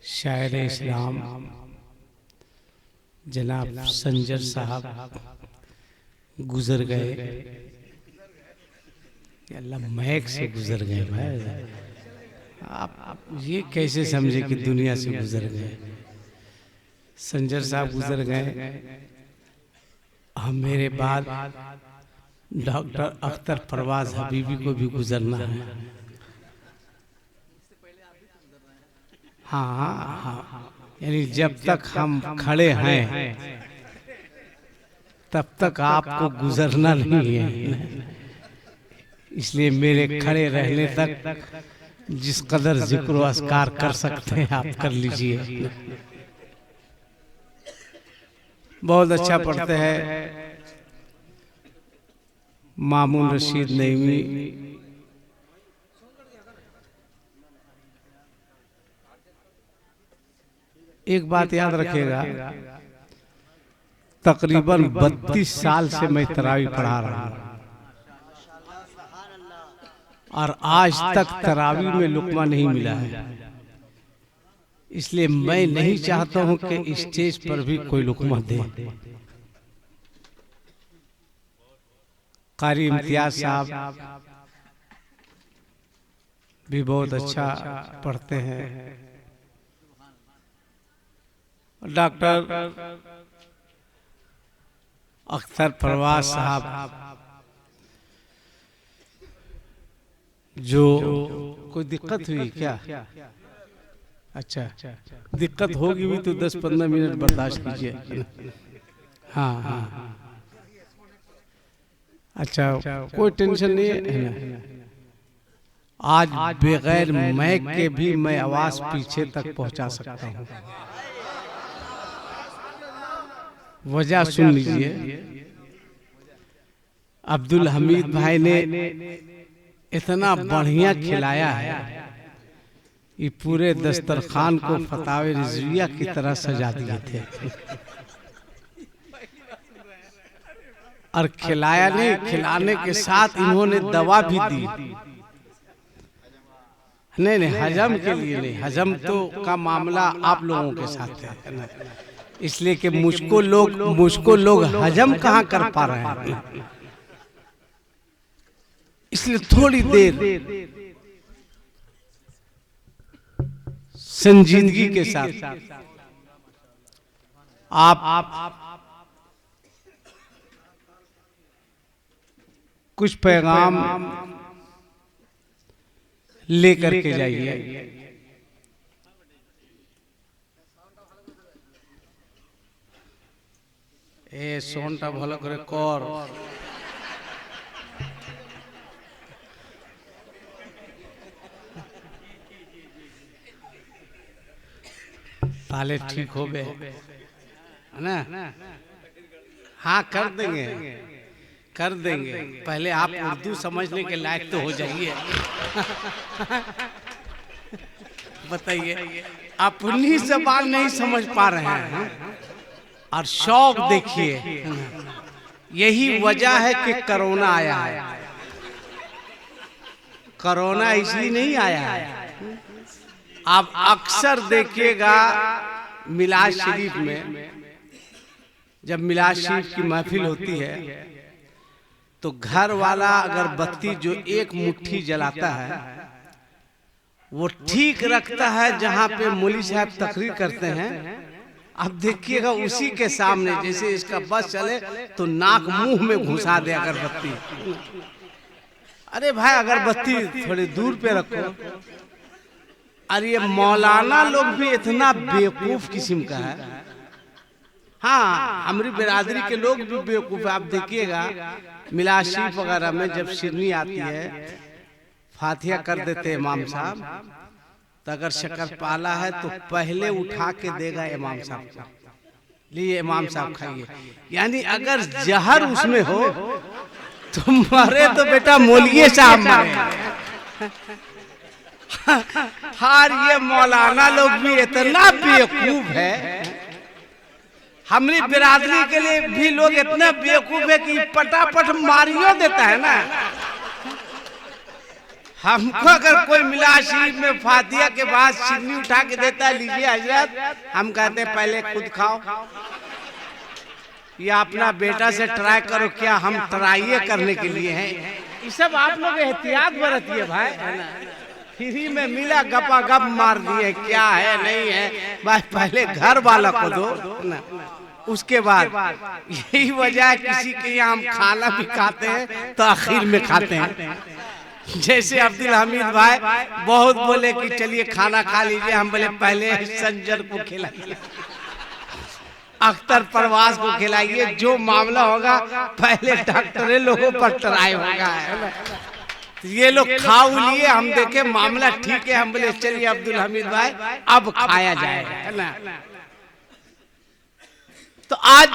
शायर इस्लाम जनाब संजर साहब गुजर गए। अल्लाह महक से गुजर गए भाई। आप ये कैसे समझे कि दुनिया से गुजर गए? संजर साहब गुजर गए। हम मेरे बाद डॉक्टर अख्तर परवाज हबीबी को भी गुजरना है। हाँ हाँ, यानी जब तक हम खड़े हैं तब तक आपको गुजरना नहीं है। इसलिए मेरे खड़े रहने तक जिस कदर जिक्र व अस्कार कर सकते हैं आप कर लीजिए। बहुत अच्छा पढ़ते हैं मामून रशीद नईमी। एक बात याद रखिएगा, तकरीबन 32 साल से मैं तरावी पढ़ा रहा हूं और आज तक तरावी में लुकमा नहीं मिला है। इसलिए मैं नहीं चाहता हूं कि स्टेज पर भी कोई लुकमा दे। कारी इम्तियाज साहब भी बहुत अच्छा पढ़ते हैं। डॉक्टर अख्तर परवाज साहब जो कोई दिक्कत हुई क्या? अच्छा, दिक्कत होगी भी तो 10-15 मिनट बर्दाश्त कीजिए। हाँ हाँ, अच्छा कोई टेंशन नहीं है ना। आज बगैर मैक के भी मैं आवाज पीछे तक पहुंचा सकता हूं। वजह सुन लीजिए। अब्दुल हमीद भाई ने इतना बढ़िया खिलाया है, ये पूरे दस्तरखान को फतावे रिजविया की तरह सजा दिए थे। और खिलाया नहीं, खिलाने के साथ इन्होंने दवा भी दी। नहीं नहीं, हजम के लिए नहीं, हजम तो का मामला आप लोगों के साथ है। इसलिए कि मुझको लोग हजम कहाँ कर पा रहे हैं। इसलिए थोड़ी देर संजीदगी के साथ आप कुछ पैगाम लेकर के जाइए। ए सोनटा ভালো করে কর। ताले ठीक हो गए है ना? हाँ कर देंगे, कर देंगे। पहले आप उर्दू समझने के लायक तो हो जाइए। बताइए, अपनी ज़बान नहीं समझ पा रहे हैं और शौक देखिए। यही वजह है कि कोरोना आया है। कोरोना इसलिए नहीं आया है। आप अक्सर देखिएगा मिलाद शरीफ में, जब मिलाद शरीफ की महफिल होती है तो घर वाला अगर बत्ती जो एक मुट्ठी जलाता है वो ठीक रखता है जहां पे मौलवी साहब तकरीर करते हैं। अब देखिएगा उसी के सामने जैसे इसका बस चले तो नाक मुंह में घुसा दे अगरबत्ती। अरे भाई अगरबत्ती थोड़ी दूर पे रखो। अरे ये मौलाना लोग भी इतना बेवकूफ किस्म का है। हाँ, हमारी बिरादरी के लोग भी बेवकूफ है। आप देखिएगा मिलाद शरीफ वगैरह में जब शिरनी आती है, फातिहा कर देते इमाम साहब, तो अगर शक्करपाला है तो पहले उठा के देगा इमाम साहब को, लिए इमाम साहब खाइए। यानी अगर जहर उसमें हो तो मरे तो बेटा मौलवी साहब मरे। हार ये मौलाना लोग भी इतना बेवकूफ है। हमारी बिरादरी के लिए भी लोग इतना बेवकूफ है कि पटापट मारियो देता है ना। हमको अगर कोई मिलाद शरीफ में फातिहा के बाद सिन्नी उठा के देता है, लीजिए हजरत, हम कहते हैं पहले खुद खाओ या अपना बेटा से ट्राई करो, क्या हम ट्राई करने के लिए हैं। ये सब आप लोग एहतियात बरतिए भाई, फ्री में मिला गपा गप मार दिए, क्या है नहीं है भाई, पहले घर वाला को दो ना, उसके बाद। यही वजह है किसी के यहाँ हम खाना भी खाते हैं तो आखिर में खाते हैं। जैसे अब्दुल हमीद भाई बहुत बोले कि चलिए खाना खा लीजिए, हम बोले पहले संजर को खिलाइए, अख्तर परवाज को खिलाइए, जो मामला होगा पहले डॉक्टरों लोगों पर ट्राई होगा। ये लोग खाओ लिए, हम देखे मामला ठीक है, हम बोले चलिए अब्दुल हमीद भाई अब खाया जाएगा, है ना। तो आज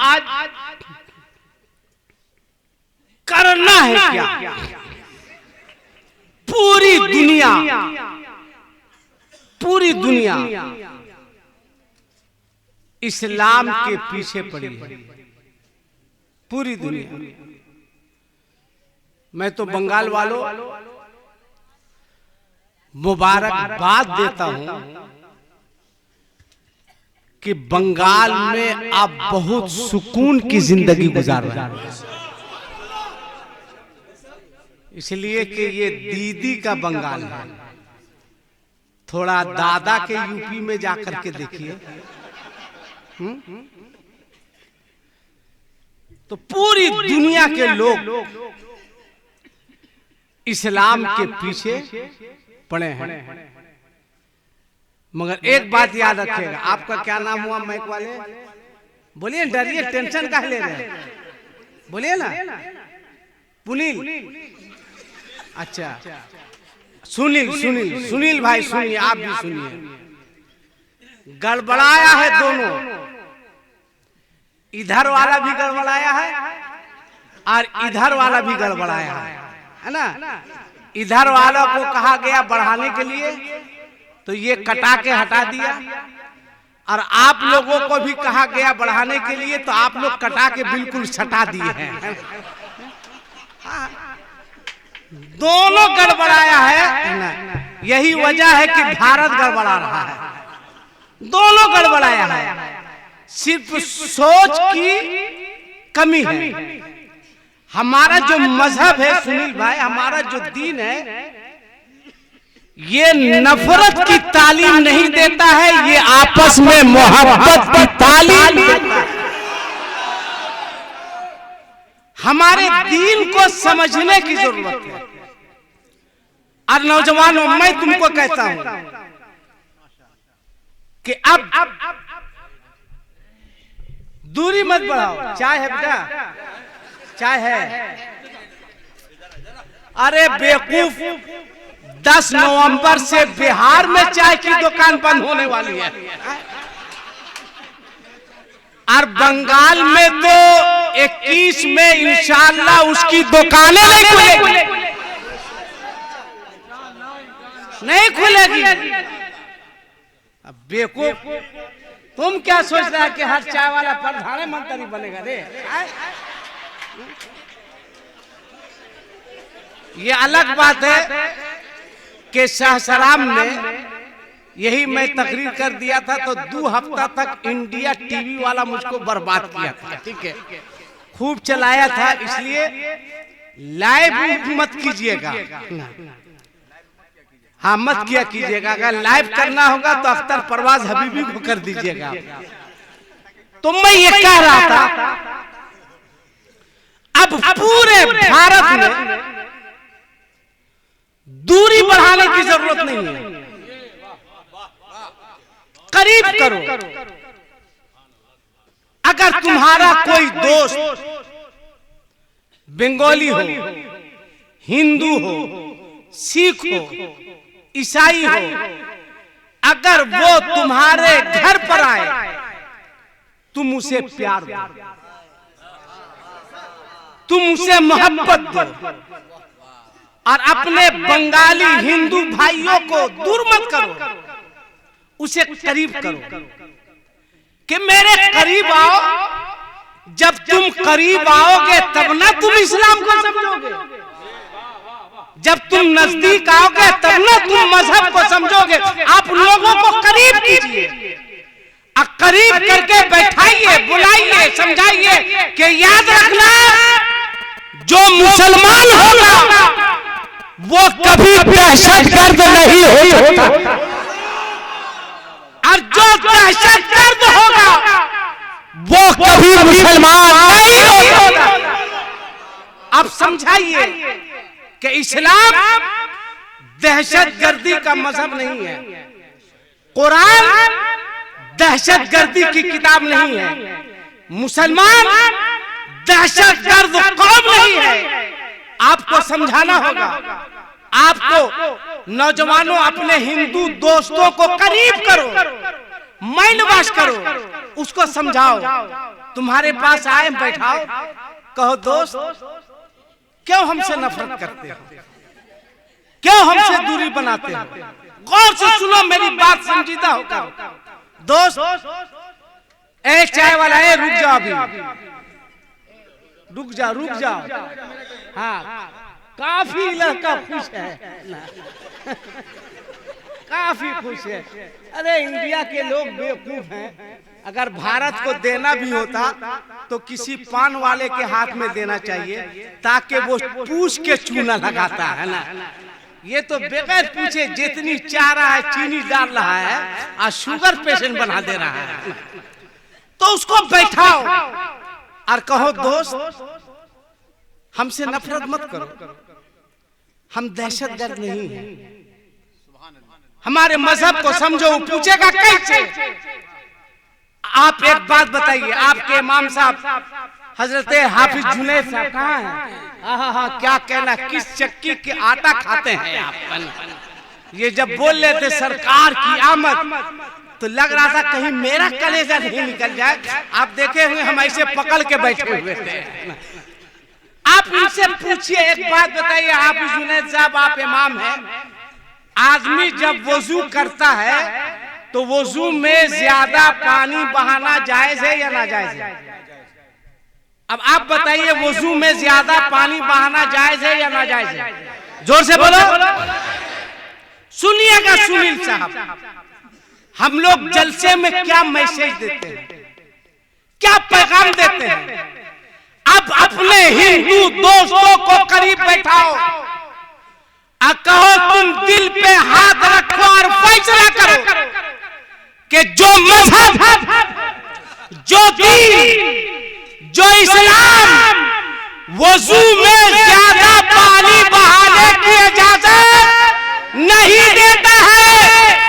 करना है क्या? पूरी दुनिया इस्लाम के पीछे पड़ी है, पूरी दुनिया। मैं तो बंगाल वालों मुबारकबाद देता हूं कि बंगाल में आप बहुत सुकून की जिंदगी गुजार रहे हैं, इसलिए कि ये दीदी का बंगाल है। थोड़ा दादा के यूपी में जाकर के देखिए, तो पूरी दुनिया के लोग इस्लाम के पीछे पड़े हैं। मगर एक बात याद रखिएगा, आपका क्या नाम हुआ माइक वाले? बोलिए, डरिए, टेंशन काहे ले रहे हैं, बोलिए ना। पुनील, अच्छा, सुनील भाई सुनिए, आप भी सुनिए। गड़बड़ाया है दोनों, इधर वाला भी गड़बड़ाया है और इधर वाला भी गड़बड़ाया है ना। इधर वालों को कहा गया बढ़ाने के लिए तो ये कटा के हटा दिया, और आप लोगों को भी कहा गया बढ़ाने के लिए तो आप लोग कटा के बिल्कुल छटा दिए हैं। दोनों गड़बड़ाया है, यही वजह है कि भारत गड़बड़ा रहा है। दोनों गड़बड़ाया है, सिर्फ सोच की कमी है। हमारा जो मजहब है सुनील भाई, हमारा जो दीन है, ये नफरत की तालीम नहीं देता है, ये आपस में मोहब्बत की तालीम देता है। हमारे दीन को समझने की जरूरत है। और नौजवानों, मैं तुमको कहता हूं कि अब दूरी मत बढ़ाओ। चाय है बेटा, चाय है। अरे बेवकूफ, 10 नवंबर से बिहार में चाय की दुकान बंद होने वाली है, और बंगाल में तो 21 में इंशाअल्लाह उसकी दुकानें नहीं खुलेगी। अब बेवकूफ, तुम क्या सोच रहा है कि हर चाय वाला प्रधानमंत्री बनेगा रे? ये अलग बात है कि शाहसराम में यही मैं तकरीर कर दिया था तो 2 हफ्ता तक इंडिया टीवी वाला मुझको बर्बाद किया था, ठीक है, खूब चलाया था। इसलिए लाइव मत कीजिएगा, हाँ मत किया कीजिएगा। अगर लाइव करना होगा तो अख्तर परवाज हबीबी को कर दीजिएगा। तो मैं ये कह रहा था, अब पूरे भारत में दूरी बढ़ाने की जरूरत नहीं है, करीब करो। अगर तुम्हारा कोई दोस्त बंगाली हो, हिंदू हो, सिख हो, ईसाई हो, अगर वो तुम्हारे घर पर आए, तुम उसे प्यार दो, तुम उसे मोहब्बत दो, और अपने बंगाली हिंदू भाइयों को दूर मत करो, उसे करीब करो कि मेरे करीब आओ। जब तुम करीब आओगे तब ना तुम इस्लाम को समझोगे। जब तुम नजदीक आओगे तब ना तुम मजहब को समझोगे। आप लोगों को करीब कीजिए, करीब करके बैठाइए, बुलाइए, समझाइए कि याद रखना जो मुसलमान होगा वो कभी दहशतगर्द नहीं होता, और जो दहशतगर्द होगा वो कभी मुसलमान नहीं होता। अब समझाइए कि इस्लाम दहशतगर्दी का मजहब नहीं है, कुरान दहशतगर्दी की किताब नहीं है, मुसलमान दहशतगर्द कौम नहीं है। आपको समझाना होगा। आपको नौजवानों अपने हिंदू दोस्तों को करीब करो, माइंड वॉश करो, उसको समझाओ। तुम्हारे पास आए बैठाओ, कहो दोस्त क्यों हमसे नफरत करते हो, क्यों हमसे दूरी बनाते हो, गौर से सुनो मेरी बात, समझीदा होकर। दोस्त एक चाय वाला है, रुक जाओ, अभी रुक जाओ। हाँ, काफी लड़का खुश है काफी खुश है। अरे इंडिया के लोग बेवकूफ हैं। अगर भारत को देना भी होता तो किसी पान वाले के हाथ में देना चाहिए ताकि वो पूछ के चूना लगाता है ना। ये तो बगैर पूछे जितनी चाह रहा है चीनी डाल रहा है और शुगर पेशेंट बना दे रहा है। तो उसको बैठाओ और कहो दोस्त हमसे नफरत मत करो, हम दहशतगर्द नहीं हैं, हमारे मजहब को समझो। वो पूछेगा कैसे? आप एक बात बताइए, आपके इमाम साहब हजरत हाफिज जुनैद साहब कहाँ हैं? हाँ, क्या कहना, किस चक्की के आटा खाते हैं आप? ये जब बोल लेते सरकार की आमद तो लग रहा था कहीं मेरा कलेजा नहीं निकल जाए। आप देखे होंगे हम ऐसे पकड़ के बैठे हुए थे। आप इनसे पूछिए, एक बात बताइए हाफिज जुनैद साहब, आप इमाम हैं, आदमी जब वजू करता है तो वजू में ज्यादा पानी बहाना जायज है या नाजायज है? अब आप बताइए वजू में ज्यादा पानी बहाना जायज है या नाजायज है? जोर से बोलो। सुनिएगा सुनील साहब, हम लोग जलसे में क्या मैसेज देते हैं, क्या पैगाम देते हैं? अब अपने हिंदू दोस्तों को करीब बैठाओ और कहो तुम दिल पे हाथ रखो और फैसला करो कि जो मजहब, जो दीन, जो इस्लाम वजू में ज्यादा पानी बहाने की इजाजत नहीं देता है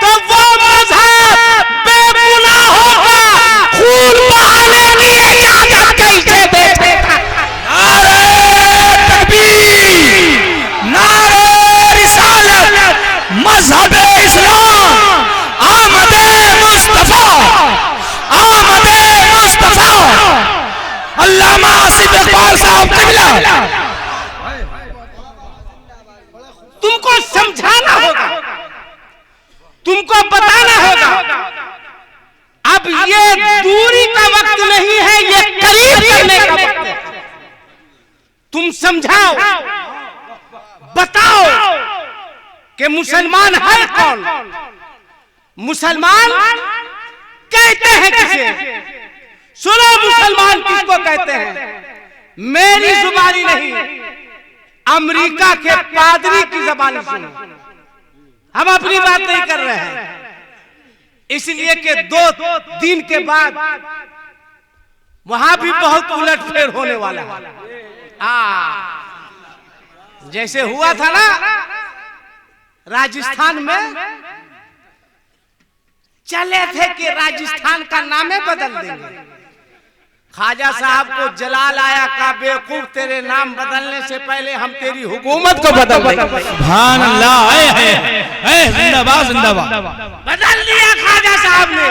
तो वो मजहब बेगुनाहों का खून बहाने की इजाजत कैसे देता? नारे तकबीर, नारे रिसालत, मजहब इस्लाम, आमदे मुस्तफा, आमदे मुस्तफा। अल्लामा आसिफ इकबाल साहब किबला, तुमको समझाना होगा, तुमको बताना होगा। अब ये दूरी का वक्त नहीं है, ये करीब करने का वक्त है। तुम समझाओ, बताओ कि मुसलमान है कौन, मुसलमान कहते हैं किसे? सुनो मुसलमान किसको कहते हैं? मेरी जुबानी नहीं, अमेरिका के पादरी की जुबानी सुनो। हम अपनी बात नहीं कर रहे हैं, इसलिए कि 2 दिन के बाद वहां भी बहुत उलटफेर होने वाला है। जैसे हुआ था ना राजस्थान में, चले थे कि राजस्थान का नाम बदल देंगे। ख्वाजा साहब को जलाल आया, का बेवकूफ तेरे नाम बदलने से पहले हम तेरी हुकूमत को बदल देंगे। सुभान अल्लाह, जिंदाबाद जिंदाबाद। बदल दिया ख्वाजा साहब ने।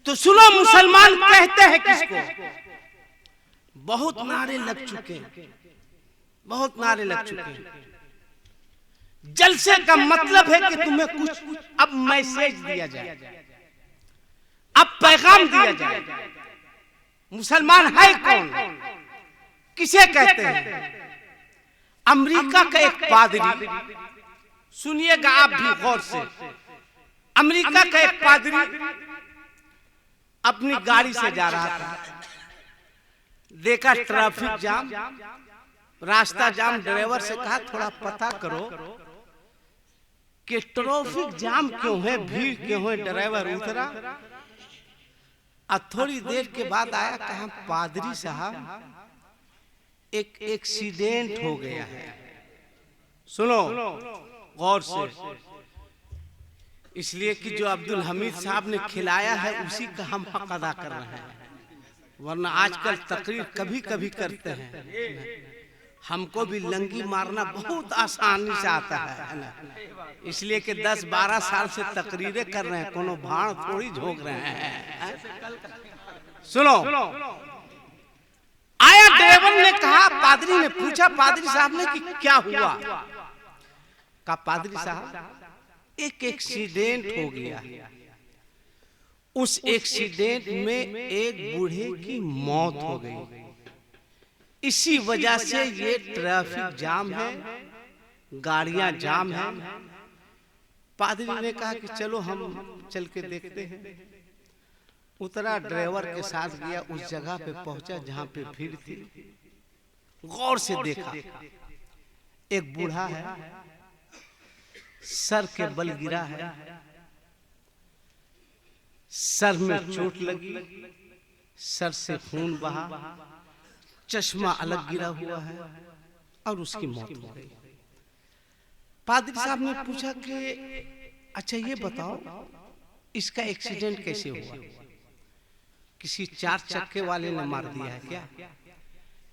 तो सुनो मुसलमान कहते हैं किसको? बहुत नारे लग चुके, बहुत नारे लग चुके। जलसे का मतलब है कि तुम्हें कुछ अब मैसेज दिया जाए, अब पैगाम दिया जाए। मुसलमान है कौन, किसे कहते हैं? अमेरिका का एक पादरी, सुनिएगा आप भी गौर से, अमेरिका का एक पादरी अपनी गाड़ी से जा रहा था, देखा ट्रैफिक जाम, रास्ता जाम, ड्राइवर से कहा थोड़ा पता करो कि ट्रैफिक जाम क्यों है, भीड़ क्यों है। ड्राइवर उतरा और थोड़ी देर के बाद आया, कहा पादरी साहब एक एक्सीडेंट हो गया है। सुनो गौर से, इसलिए कि जो अब्दुल हमीद साहब ने खिलाया है उसी का हम हक अदा कर रहे हैं, वरना आजकल तकरीर कभी कभी करते हैं, हमको भी लंगी मारना बहुत आसानी से आता है ना, इसलिए कि 10-12 साल से तकरीरें कर रहे हैं, कोनो भाड़ थोड़ी झोंक रहे हैं। सुनो, आया ड्राइवर ने कहा, पादरी ने पूछा पादरी साहब ने कि क्या हुआ। कहा पादरी साहब एक एक्सीडेंट हो गया, उस एक्सीडेंट में एक बूढ़े की मौत हो गई, इसी वजह से ये ट्रैफिक जाम है, गाड़ियां जाम है। पादरी ने कहा कि चलो हम चल के देखते हैं। उतरा, ड्राइवर के साथ गया, उस जगह पे पहुंचा जहां पे भीड़ थी। गौर से देखा, एक बूढ़ा है, सर के बल गिरा है, सर में चोट लगी, सर से खून बहा, चश्मा अलग गिरा हुआ है और उसकी मौत हो गई। पादरी साहब ने पूछा कि अच्छा ये बताओ इसका एक्सीडेंट कैसे हुआ, किसी 4 चक्के वाले ने मार दिया है क्या,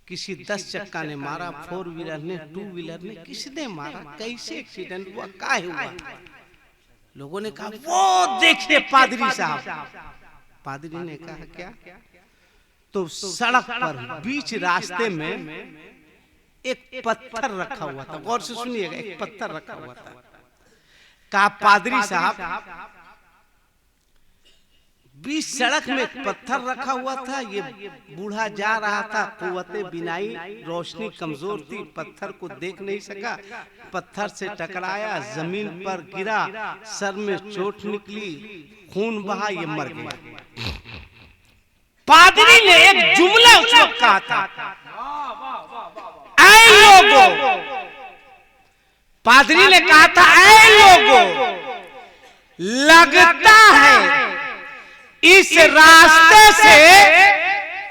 किसी 10 चक्का ने मारा, 4 व्हीलर ने, 2 व्हीलर ने, किसने मारा, कैसे एक्सीडेंट हुआ, काहे हुआ। लोगों ने कहा वो देखिए पादरी साहब। पादरी ने कहा क्या, तो सड़क पर बीच रास्ते में एक पत्थर रखा हुआ था। गौर से सुनिएगा, एक पत्थर रखा हुआ था। कहा पादरी साहब बीच सड़क में एक पत्थर रखा हुआ था, ये बूढ़ा जा रहा था, कुव्वते बिनाई, रोशनी कमजोर थी, पत्थर को देख नहीं सका, पत्थर से टकराया, जमीन पर गिरा, सर में चोट निकली, खून बहा, ये मर गया। पादरी ने एक जुमला उस वक्त कहा था, ऐ लोगों, पादरी ने कहा था ऐ लोगों, लगता है इस रास्ते से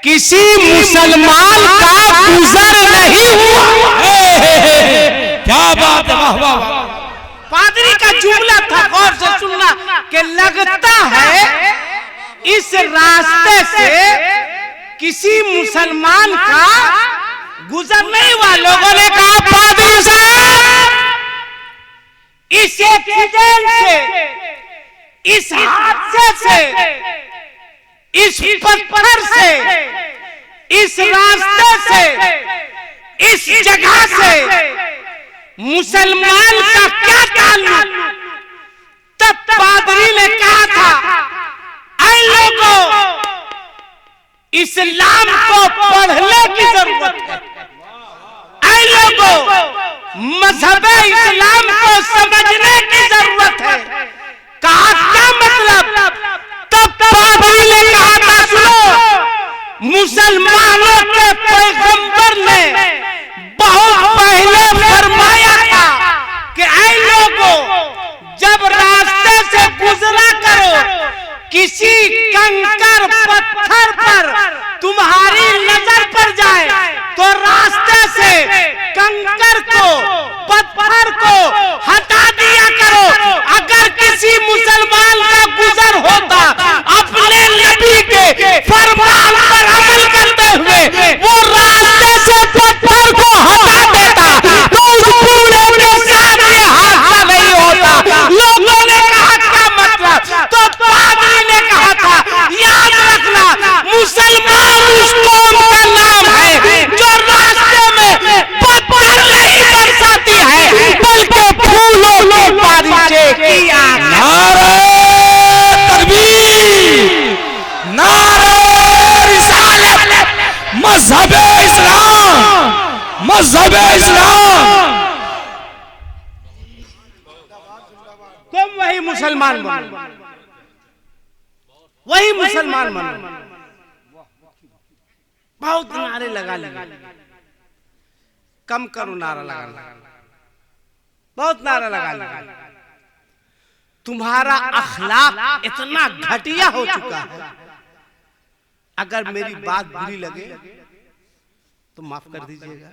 किसी मुसलमान का गुजर नहीं हुआ। क्या बात है, वाह वाह। पादरी का जुमला था, गौर से सुनना, कि लगता है इस रास्ते से किसी मुसलमान का गुजर नहीं हुआ। लोगों ने कहा पादरी साहब इस एक्सीडेंट से, इस हादसे से, इस पत्थर से, इस रास्ते से, इस जगह से मुसलमान का क्या ताल्लुक। तब पादरी ने कहा था ऐ लोगों, इस्लाम को पढ़ने की जरूरत है, ऐ लोगों मजहब इस्लाम को समझने की जरूरत है। कहा क्या मतलब। तब पादरी ने कहा था सुनो, मुसलमानों के पैगंबर ने बहुत पहले फरमाया था कि ऐ लोगों, जब रास्ते से गुजरा करो, किसी कंकर पत्थर पर तुम्हारी नजर पड़ जाए तो रास्ते से कंकर को, पत्थर को हटा दिया करो। अगर किसी मुसलमान का गुजर होता अपने नबी के फरमान पर अमल करते हुए, वो रास्ते से पत्थर को हटा देता तो उस बूढ़े के साथ ये हादसा नहीं होता। लोगों ने कहा क्या मतलब। तो पादरी ने कहा था याद रखना, मुसलमान उस कौम का नाम है जो रास्ते में पत्थर नहीं बरसाती है बल्कि फूलों की बारिशें किया। नारे तकबीर, नारे रिसालत, मजहब इस्लाम, मजहब इस्लाम। मुसलमान बनो, वही मुसलमान बनो। बहुत नारे लगा लिए, कम करो नारा लगाना, बहुत नारा लगा लिया। तुम्हारा अखलाक इतना घटिया हो चुका है, अगर मेरी बात बुरी लगे तो माफ कर दीजिएगा,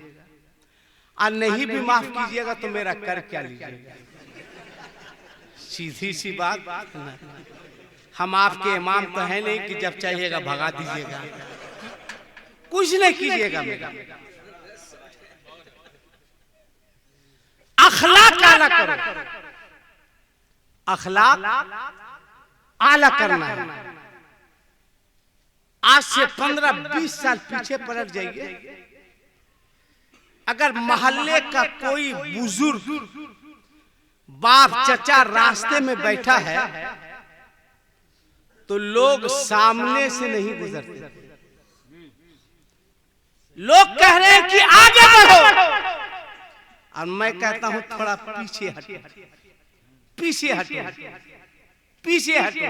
और नहीं भी माफ कीजिएगा तो मेरा कर क्या लीजिएगा। सीधी सी बात, हम आपके इमाम तो है नहीं कि जब चाहिएगा भगा दीजिएगा, कुछ नहीं कीजिएगा मेरा। अखलाक आला करो, अखलाक आला करना है। आज से 15-20 साल पीछे पलट जाइए, अगर मोहल्ले का कोई बुजुर्ग बाप चचा रास्ते में बैठा है तो लोग सामने से नहीं गुजरते, लोग कह रहे हैं कि आगे बढ़ो, और मैं कहता हूं थोड़ा पीछे हटो, पीछे हटो, पीछे हटो।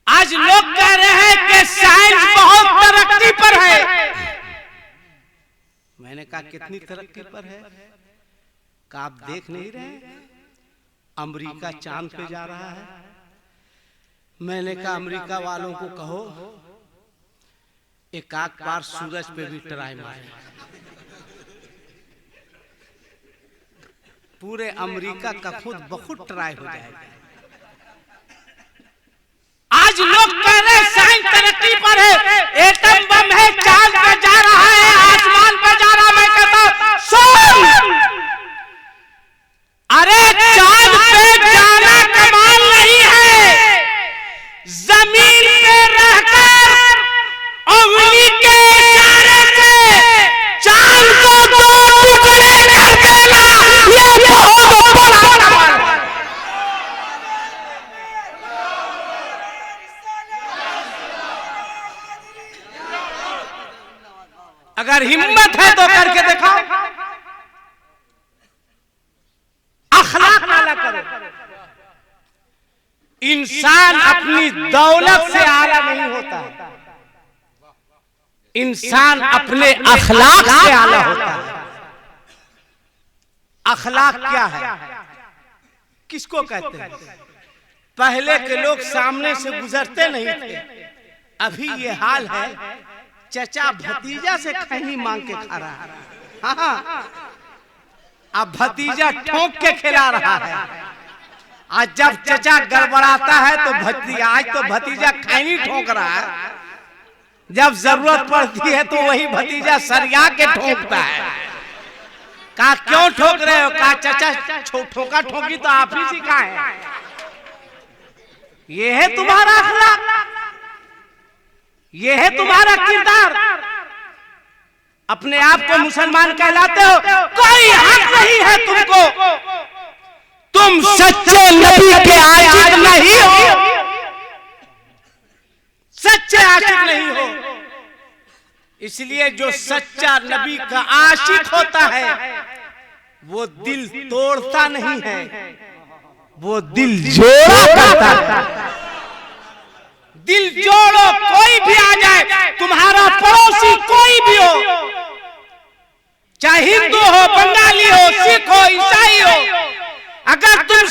आज लोग कह रहे हैं कि साइंस बहुत तरक्की पर है। मैंने कहा कितनी तरक्की पर है? क्या आप देख नहीं रहे? अमेरिका चांद पे जा रहा है। मैंने कहा अमेरिका वालों को कहो एक आध बार सूरज पे भी ट्राई मारे, पूरे अमेरिका का खुद बहुत ट्राई हो जाएगा। आज लोग कह रहे हैं साइंस तरक्की पर है, एटम बम है, चांद पे जा रहा है, आसमान पे जा रहा है। मैं कहता हूं सुन, अरे चांद पे जाना कमाल नहीं है, जमीन पे रहकर उंगली के इशारे से चांद को दो टुकड़े कर देना, ये बहुत बड़ा कमाल है। अगर हिम्मत है तो करके दिखाओ। अखलाक आला करो। इंसान अपनी दौलत से आला नहीं होता, इंसान अपने अखलाक से आला होता है। अखलाक क्या है, किसको कहते हैं? पहले के लोग सामने से गुजरते नहीं थे, अभी ये हाल है, चचा भतीजा से खैनी मांग के खा रहा है। हाँ, अब भतीजा ठोक के खिला रहा है। आज जब चचा गड़बड़ाता है तो भतीजा, आज तो भतीजा खैनी ठोक रहा है, जब जरूरत पड़ती है तो वही भतीजा सरिया के ठोकता है। कहा क्यों ठोक रहे हो? कहा चचा ठोका ठोकी तो आप ही सिखाए। ये है तुम्हारा अखलाक, ये है तुम्हारा किरदार। अपने आप को मुसलमान कहलाते हो, कोई हक नहीं है तुमको, तुम सच्चे नबी के आशिक नहीं हो, सच्चे आशिक नहीं हो। इसलिए जो सच्चा नबी का आशिक होता है वो दिल तोड़ता नहीं है, वो दिल जोड़ा करता है। दिल जोड़ो, कोई भी आ जाए, तुम्हारा पड़ोसी कोई भी हो, चाहे हिंदू हो, बंगाली हो, सिख हो, ईसाई हो, अगर तुम